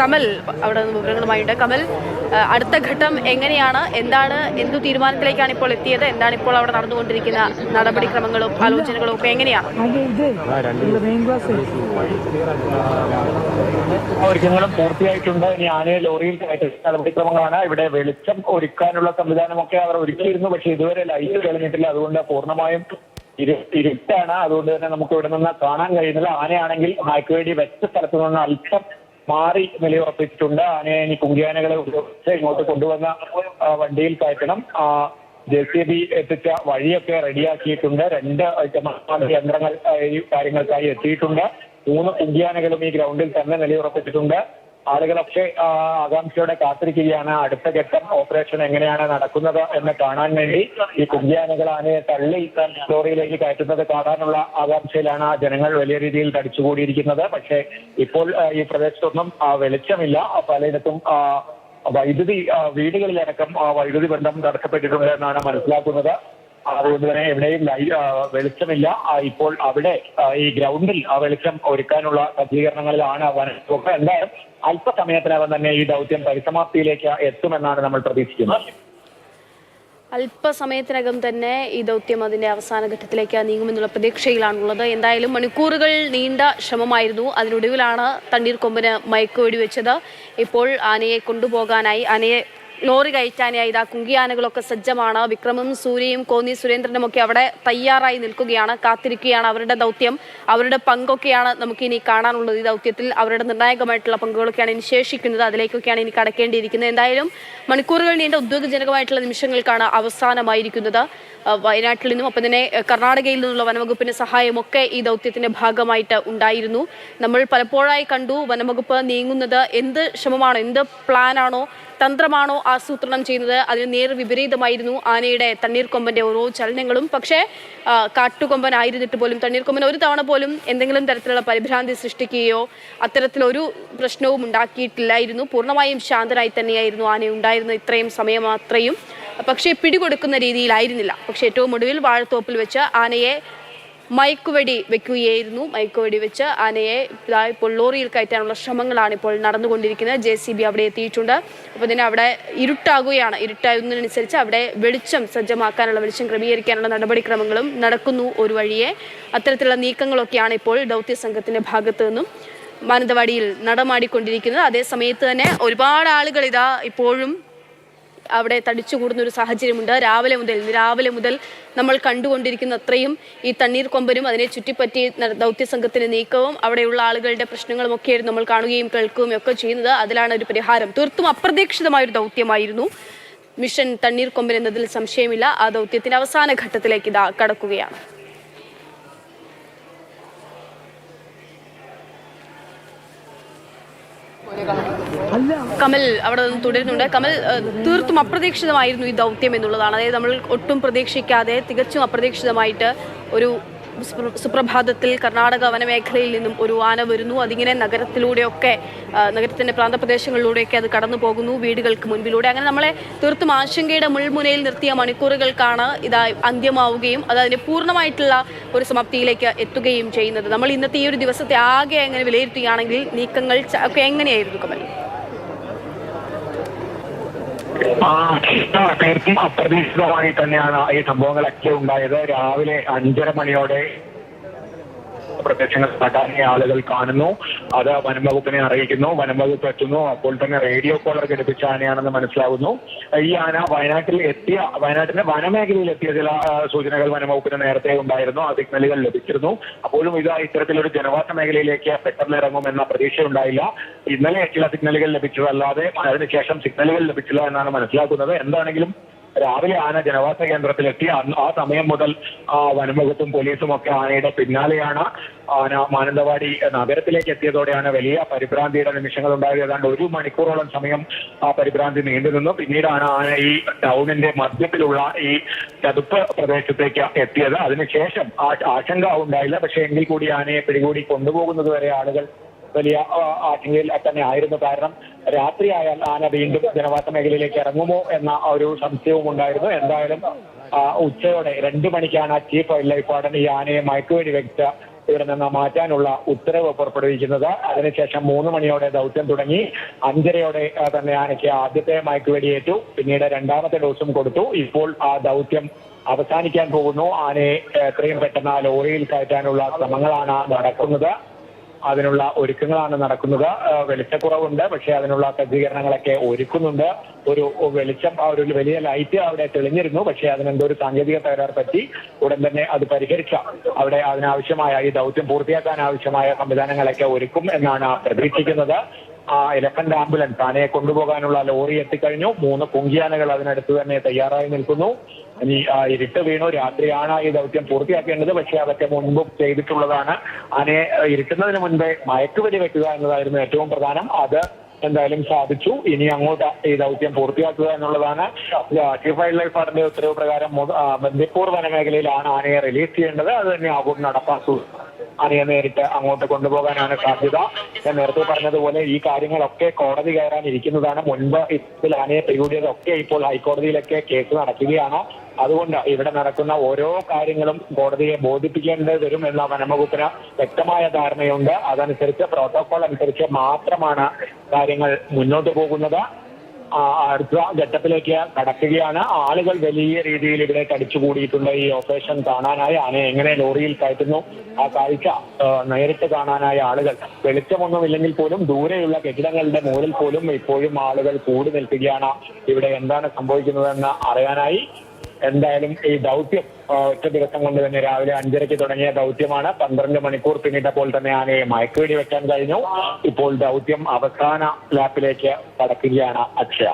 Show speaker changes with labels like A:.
A: കമൽ അവിടെ നിന്ന് വിവരങ്ങളുമായിട്ട്. കമൽ, അടുത്ത ഘട്ടം എങ്ങനെയാണ്, എന്തു തീരുമാനത്തിലേക്കാണ് ഇപ്പോൾ എത്തിയത്, എന്താണ് ഇപ്പോൾ അവിടെ നടന്നുകൊണ്ടിരിക്കുന്ന നടപടിക്രമങ്ങളും ആലോചനകളും ഒക്കെ എങ്ങനെയാണ്?
B: ഒരുക്കങ്ങളും പൂർത്തിയായിട്ടുണ്ട്. ഇനി ആനയെ ലോറിയിൽ നടപടിക്രമങ്ങളാണ്. ഇവിടെ വെളിച്ചം ഒരുക്കാനുള്ള സംവിധാനമൊക്കെ അവർ ഒരുക്കിയിരുന്നു, പക്ഷെ ഇതുവരെ ലൈറ്റ് തെളിഞ്ഞിട്ടില്ല. അതുകൊണ്ട് പൂർണ്ണമായും ഇരുട്ടാണ്. അതുകൊണ്ട് തന്നെ നമുക്ക് ഇവിടെ നിന്ന് കാണാൻ കഴിയുന്നില്ല. ആനയാണെങ്കിൽ മയക്കുവേടി വെച്ച സ്ഥലത്തു നിന്ന് അല്പം മാറി നിലയുറപ്പിച്ചിട്ടുണ്ട്. ആനയെ ഇനി കുങ്കിയാനകളെ ഉപയോഗിച്ച് ഇങ്ങോട്ട് കൊണ്ടുവന്ന വണ്ടിയിൽ കയറ്റണം. JCB എത്തിച്ച വഴിയൊക്കെ റെഡിയാക്കിയിട്ടുണ്ട്. 2 യന്ത്രങ്ങൾ ഈ കാര്യങ്ങൾക്കായി എത്തിയിട്ടുണ്ട്. 3 കുങ്കിയാനകളും ഈ ഗ്രൗണ്ടിൽ തന്നെ നിലയുറപ്പിച്ചിട്ടുണ്ട്. ആളുകളൊക്കെ ആകാംക്ഷയോടെ കാത്തിരിക്കുകയാണ് അടുത്ത ഘട്ടം ഓപ്പറേഷൻ എങ്ങനെയാണ് നടക്കുന്നത് എന്ന് കാണാൻ വേണ്ടി. ഈ കുങ്കിയാനകൾ ആനയെ തള്ളി ലോറിയിലേക്ക് കയറ്റുന്നത് കാണാനുള്ള ആകാംക്ഷയിലാണ് ജനങ്ങൾ വലിയ രീതിയിൽ തടിച്ചുകൂടിയിരിക്കുന്നത്. പക്ഷേ ഇപ്പോൾ ഈ പ്രദേശത്തൊന്നും വെളിച്ചമില്ല. പലയിടത്തും വൈദ്യുതി വീടുകളിലടക്കം വൈദ്യുതി ബന്ധം തടസ്സപ്പെട്ടിട്ടുണ്ട് എന്നാണ് മനസ്സിലാക്കുന്നത്. അതുകൊണ്ട് തന്നെ എവിടെയും വെളിച്ചമില്ല. ഇപ്പോൾ അവിടെ ഈ ഗ്രൗണ്ടിൽ വെളിച്ചം ഒരുക്കാനുള്ള സജ്ജീകരണങ്ങളിലാണ് വനംവകുപ്പ്. എന്തായാലും അല്പസമയത്തിനകം തന്നെ ഈ ദൗത്യം പരിസമാപ്തിയിലേക്ക് എത്തുമെന്നാണ് നമ്മൾ പ്രതീക്ഷിക്കുന്നത്.
A: അല്പസമയത്തിനകം തന്നെ ഈ ദൗത്യം അതിന്റെ അവസാന ഘട്ടത്തിലേക്ക് നീങ്ങുമെന്നുള്ള പ്രതീക്ഷയിലാണുള്ളത്. എന്തായാലും മണിക്കൂറുകൾ നീണ്ട ശ്രമമായിരുന്നു. അതിനൊടുവിലാണ് തണ്ണീർക്കൊമ്പിന് മയക്കുവെടി വെച്ചത്. ഇപ്പോൾ ആനയെ കൊണ്ടുപോകാനായി, ആനയെ ലോറി കയറ്റാനായി ഇതാ കുങ്കിയാനകളൊക്കെ സജ്ജമാണ്. വിക്രമും സൂര്യയും കോന്നി സുരേന്ദ്രനും ഒക്കെ അവിടെ തയ്യാറായി നിൽക്കുകയാണ്, കാത്തിരിക്കുകയാണ്. അവരുടെ ദൗത്യം, അവരുടെ പങ്കൊക്കെയാണ് നമുക്കിനി കാണാനുള്ളത്. ഈ ദൗത്യത്തിൽ അവരുടെ നിർണായകമായിട്ടുള്ള പങ്കുകളൊക്കെയാണ് ഇനി ശേഷിക്കുന്നത്. അതിലേക്കൊക്കെയാണ് ഇനി കടക്കേണ്ടിയിരിക്കുന്നത്. എന്തായാലും മണിക്കൂറുകൾ നീണ്ട ഉദ്വേഗജനകമായിട്ടുള്ള നിമിഷങ്ങൾക്കാണ് അവസാനമായിരിക്കുന്നത്. വയനാട്ടിൽ നിന്നും ഒപ്പം തന്നെ കർണാടകയിൽ നിന്നുള്ള വനംവകുപ്പിന്റെ സഹായമൊക്കെ ഈ ദൗത്യത്തിന്റെ ഭാഗമായിട്ട് ഉണ്ടായിരുന്നു. നമ്മൾ പലപ്പോഴായി കണ്ടു വനംവകുപ്പ് നീങ്ങുന്നത് എന്ത് ശ്രമമാണോ, എന്ത് പ്ലാനാണോ, തന്ത്രമാണോ ആസൂത്രണം ചെയ്യുന്നത്, അതിന് നേർ വിപരീതമായിരുന്നു ആനയുടെ തണ്ണീർക്കൊമ്പന്റെ ഓരോ ചലനങ്ങളും. പക്ഷേ കാട്ടുകൊമ്പനായിരുന്നിട്ട് പോലും തണ്ണീർക്കൊമ്പൻ ഒരു തവണ പോലും എന്തെങ്കിലും തരത്തിലുള്ള പരിഭ്രാന്തി സൃഷ്ടിക്കുകയോ അത്തരത്തിലൊരു പ്രശ്നവും ഉണ്ടാക്കിയിട്ടില്ലായിരുന്നു. പൂർണ്ണമായും ശാന്തനായി തന്നെയായിരുന്നു ആന ഉണ്ടായിരുന്നത് ഇത്രയും സമയം അത്രയും. പക്ഷേ പിടികൊടുക്കുന്ന രീതിയിലായിരുന്നില്ല. പക്ഷേ ഏറ്റവും ഒടുവിൽ വാഴത്തോപ്പിൽ വെച്ച് ആനയെ മയക്കുവെടി വെക്കുകയായിരുന്നു. മയക്കുവെടി വെച്ച് ആനയെ ഇപ്പോൾ ലോറിയിൽ കയറ്റാനുള്ള ശ്രമങ്ങളാണ് ഇപ്പോൾ നടന്നുകൊണ്ടിരിക്കുന്നത്. JCB അവിടെ എത്തിയിട്ടുണ്ട്. അപ്പോൾ തന്നെ അവിടെ ഇരുട്ടാകുകയാണ്. ഇരുട്ടാകുന്നതിനനുസരിച്ച് അവിടെ വെളിച്ചം സജ്ജമാക്കാനുള്ള, വെളിച്ചം ക്രമീകരിക്കാനുള്ള നടപടിക്രമങ്ങളും നടക്കുന്നു ഒരു വഴിയെ. അത്തരത്തിലുള്ള നീക്കങ്ങളൊക്കെയാണ് ഇപ്പോൾ ദൗത്യ സംഘത്തിന്റെ ഭാഗത്തു നിന്നും മാനന്തവാടിയിൽ നടമാടിക്കൊണ്ടിരിക്കുന്നത്. അതേ സമയത്ത് തന്നെ ഒരുപാട് ആളുകൾ ഇതാ ഇപ്പോഴും അവിടെ തടിച്ചുകൂടുന്ന ഒരു സാഹചര്യമുണ്ട്. രാവിലെ മുതൽ നമ്മൾ കണ്ടുകൊണ്ടിരിക്കുന്ന അത്രയും ഈ തണ്ണീർക്കൊമ്പനും അതിനെ ചുറ്റിപ്പറ്റി ദൗത്യസംഘത്തിന്റെ നീക്കവും അവിടെയുള്ള ആളുകളുടെ പ്രശ്നങ്ങളും ഒക്കെയായിരുന്നു നമ്മൾ കാണുകയും കേൾക്കുകയും ഒക്കെ ചെയ്യുന്നത്. അതിലാണ് ഒരു പരിഹാരം. തീർത്തും അപ്രതീക്ഷിതമായൊരു ദൗത്യമായിരുന്നു മിഷൻ തണ്ണീർക്കൊമ്പൻ എന്നതിൽ സംശയമില്ല. ആ ദൗത്യത്തിന്റെ അവസാന ഘട്ടത്തിലേക്ക് ഇതാ കടക്കുകയാണ്. കമൽ അവിടെ നിന്ന് തുടരുന്നുണ്ട്. കമൽ, തീർത്തും അപ്രതീക്ഷിതമായിരുന്നു ഈ ദൗത്യം എന്നുള്ളതാണ്. അതായത് നമ്മൾ ഒട്ടും പ്രതീക്ഷിക്കാതെ തികച്ചും അപ്രതീക്ഷിതമായിട്ട് ഒരു സുപ്രഭാതത്തിൽ കർണാടക വനമേഖലയിൽ നിന്നും ഒരു ആന വരുന്നു. അതിങ്ങനെ നഗരത്തിലൂടെയൊക്കെ, നഗരത്തിന്റെ പ്രാന്തപ്രദേശങ്ങളിലൂടെയൊക്കെ അത് കടന്നു പോകുന്നു, വീടുകൾക്ക് മുൻപിലൂടെ. അങ്ങനെ നമ്മളെ തീർത്തും ആശങ്കയുടെ മുൾമുനയിൽ നിർത്തിയ മണിക്കൂറുകൾക്കാണ് ഇതാ അന്ത്യമാവുകയും അത് അതിന്റെ പൂർണ്ണമായിട്ടുള്ള ഒരു സമാപ്തിയിലേക്ക് എത്തുകയും ചെയ്യുന്നത്. നമ്മൾ ഇന്നത്തെ ഈ ഒരു ദിവസത്തെ ആകെ എങ്ങനെ വിലയിരുത്തുകയാണെങ്കിൽ നീക്കങ്ങൾ ഒക്കെ എങ്ങനെയായിരുന്നു കമൽ?
B: തീർത്തും അപ്രതീക്ഷിതമായി തന്നെയാണ് ഈ സംഭവങ്ങളൊക്കെ ഉണ്ടായത്. രാവിലെ 5:30 മണിയോടെ പ്രദേശങ്ങൾ തടാനെ ആളുകൾ കാണുന്നു. അത് വനംവകുപ്പിനെ അറിയിക്കുന്നു. വനംവകുപ്പ് എത്തുന്നു. അപ്പോൾ തന്നെ റേഡിയോ കോളർ ഘടിപ്പിച്ച ആനയാണെന്ന് മനസ്സിലാവുന്നു. ഈ ആന വയനാട്ടിന്റെ വനമേഖലയിൽ എത്തിയ ചില സൂചനകൾ വനംവകുപ്പിന് നേരത്തെ ഉണ്ടായിരുന്നു. ആ സിഗ്നലുകൾ ലഭിച്ചിരുന്നു. അപ്പോഴും ഇത് ഇത്തരത്തിലൊരു ജനവാസ മേഖലയിലേക്ക് പെട്ടെന്ന് ഇറങ്ങുമെന്ന പ്രതീക്ഷ ഉണ്ടായില്ല. ഇന്നലെ ചില സിഗ്നലുകൾ ലഭിച്ചതല്ലാതെ അതിനുശേഷം സിഗ്നലുകൾ ലഭിച്ചില്ല എന്നാണ് മനസ്സിലാക്കുന്നത്. എന്താണെങ്കിലും രാവിലെ ആന ജനവാസ കേന്ദ്രത്തിലെത്തി. ആ സമയം മുതൽ വനംവകുപ്പും പോലീസും ഒക്കെ ആനയുടെ പിന്നാലെയാണ്. ആന മാനന്തവാടി നഗരത്തിലേക്ക് എത്തിയതോടെയാണ് വലിയ പരിഭ്രാന്തിയുടെ നിമിഷങ്ങൾ ഉണ്ടായത്. ഏതാണ്ട് 1 മണിക്കൂറോളം സമയം ആ പരിഭ്രാന്തി നീണ്ടുനിന്നു. പിന്നീടാണ് ആന ഈ ടൗണിന്റെ മധ്യത്തിലുള്ള ഈ ചതുപ്പ് പ്രദേശത്തേക്ക് എത്തിയത്. അതിനുശേഷം ആശങ്ക ഉണ്ടായില്ല. പക്ഷേ എങ്കിൽ കൂടി ആനയെ പിടികൂടി കൊണ്ടുപോകുന്നത് വരെ ആളുകൾ വലിയ ആശങ്കയിൽ തന്നെ ആയിരുന്നു. കാരണം രാത്രിയായാൽ ആന വീണ്ടും ജനവാസ മേഖലയിലേക്ക് ഇറങ്ങുമോ എന്ന ഒരു സംശയവും ഉണ്ടായിരുന്നു. എന്തായാലും ഉച്ചയോടെ 2 മണിക്കാണ് ചീഫ് വൈൽഡ് ലൈഫ് വാർഡൻ ഈ ആനയെ മയക്കുവെടി വെച്ച ഇവിടെ നിന്ന് മാറ്റാനുള്ള ഉത്തരവ് പുറപ്പെടുവിക്കുന്നത്. അതിനുശേഷം 3 മണിയോടെ ദൗത്യം തുടങ്ങി. 5:30 തന്നെ ആനയ്ക്ക് ആദ്യത്തെ മയക്കുവെടിയേറ്റു. പിന്നീട് രണ്ടാമത്തെ ഡോസും കൊടുത്തു. ഇപ്പോൾ ആ ദൗത്യം അവസാനിക്കാൻ പോകുന്നു. ആനയെ എത്രയും പെട്ടെന്ന് ലോറിയിൽ കയറ്റാനുള്ള ശ്രമങ്ങളാണ് നടക്കുന്നത്. അതിനുള്ള ഒരുക്കങ്ങളാണ് നടക്കുന്നത്. വെളിച്ചക്കുറവുണ്ട്, പക്ഷേ അതിനുള്ള സജ്ജീകരണങ്ങളൊക്കെ ഒരുക്കുന്നുണ്ട്. ഒരു വെളിച്ചം, ഒരു വലിയ ലൈറ്റ് അവിടെ തെളിഞ്ഞിരുന്നു, പക്ഷേ അതിനെന്തോ ഒരു സാങ്കേതിക തകരാർ പറ്റി. ഉടൻ തന്നെ അത് പരിഹരിച്ച അവിടെ അതിനാവശ്യമായ ഈ ദൗത്യം പൂർത്തിയാക്കാൻ ആവശ്യമായ സംവിധാനങ്ങളൊക്കെ ഒരുക്കും എന്നാണ് പ്രതീക്ഷിക്കുന്നത്. എലഫന്റ് ആംബുലൻസ്, ആനയെ കൊണ്ടുപോകാനുള്ള ലോറി എത്തിക്കഴിഞ്ഞു. 3 കുങ്കിയാനകൾ അതിനടുത്ത് തന്നെ തയ്യാറായി നിൽക്കുന്നു. ഇനി ഇരുട്ട് വീണു. രാത്രിയാണ് ഈ ദൗത്യം പൂർത്തിയാക്കേണ്ടത്, പക്ഷേ അതൊക്കെ മുൻപും ചെയ്തിട്ടുള്ളതാണ്. ആനയെ ഇരുട്ടുന്നതിന് മുൻപേ മയക്കുവെടി വെക്കുക എന്നതായിരുന്നു ഏറ്റവും പ്രധാനം. അത് എന്തായാലും സാധിച്ചു. ഇനി അങ്ങോട്ട് ഈ ദൗത്യം പൂർത്തിയാക്കുക എന്നുള്ളതാണ്. ചീഫ് വൈൽഡ് ലൈഫ് വാർഡന്റെ ഉത്തരവ് പ്രകാരം ബന്ദിപ്പൂർ വനമേഖലയിലാണ് ആനയെ റിലീസ് ചെയ്യേണ്ടത്. അത് തന്നെ ആകും നടപ്പാക്കുക. ആനയെ നേരിട്ട് അങ്ങോട്ട് കൊണ്ടുപോകാനാണ് സാധ്യത. ഞാൻ നേരത്തെ പറഞ്ഞതുപോലെ ഈ കാര്യങ്ങളൊക്കെ കോടതി കയറാൻ ഇരിക്കുന്നതാണ്. മുൻപ് ഇതിൽ ആനയെ പിടികൂടിയതൊക്കെ ഇപ്പോൾ ഹൈക്കോടതിയിലൊക്കെ കേസ് നടക്കുകയാണ്. അതുകൊണ്ട് ഇവിടെ നടക്കുന്ന ഓരോ കാര്യങ്ങളും കോടതിയെ ബോധിപ്പിക്കേണ്ടി വരും എന്ന വനംവകുപ്പിന് വ്യക്തമായ ധാരണയുണ്ട്. അതനുസരിച്ച് പ്രോട്ടോകോൾ അനുസരിച്ച് മാത്രമാണ് കാര്യങ്ങൾ മുന്നോട്ട് പോകുന്നത്. അടുത്ത ഘട്ടത്തിലേക്ക് കടക്കുകയാണ്. ആളുകൾ വലിയ രീതിയിൽ ഇവിടെ തടിച്ചുകൂടിയിട്ടുണ്ട് ഈ ഓപ്പറേഷൻ കാണാനായി. ആനയെ എങ്ങനെ ലോറിയിൽ കയറ്റുന്നു ആ കാഴ്ച നേരിട്ട് കാണാനായ ആളുകൾ, വെളിച്ചമൊന്നുമില്ലെങ്കിൽ പോലും ദൂരെയുള്ള കെട്ടിടങ്ങളുടെ മുകളിൽ പോലും ഇപ്പോഴും ആളുകൾ കൂടി നിൽക്കുകയാണ്. ഇവിടെ എന്താണ് സംഭവിക്കുന്നതെന്ന് അറിയാനായി. എന്തായാലും ഈ ദൗത്യം ഒറ്റ ദിവസം കൊണ്ട് തന്നെ രാവിലെ 5:30 തുടങ്ങിയ ദൗത്യമാണ്. 12 മണിക്കൂർ പിന്നിട്ടപ്പോൾ തന്നെ ആനയെ മയക്കുവെടി വെക്കാൻ കഴിഞ്ഞു. ഇപ്പോൾ ദൗത്യം അവസാന ലാപ്പിലേക്ക് കടക്കുകയാണ് അക്ഷയ.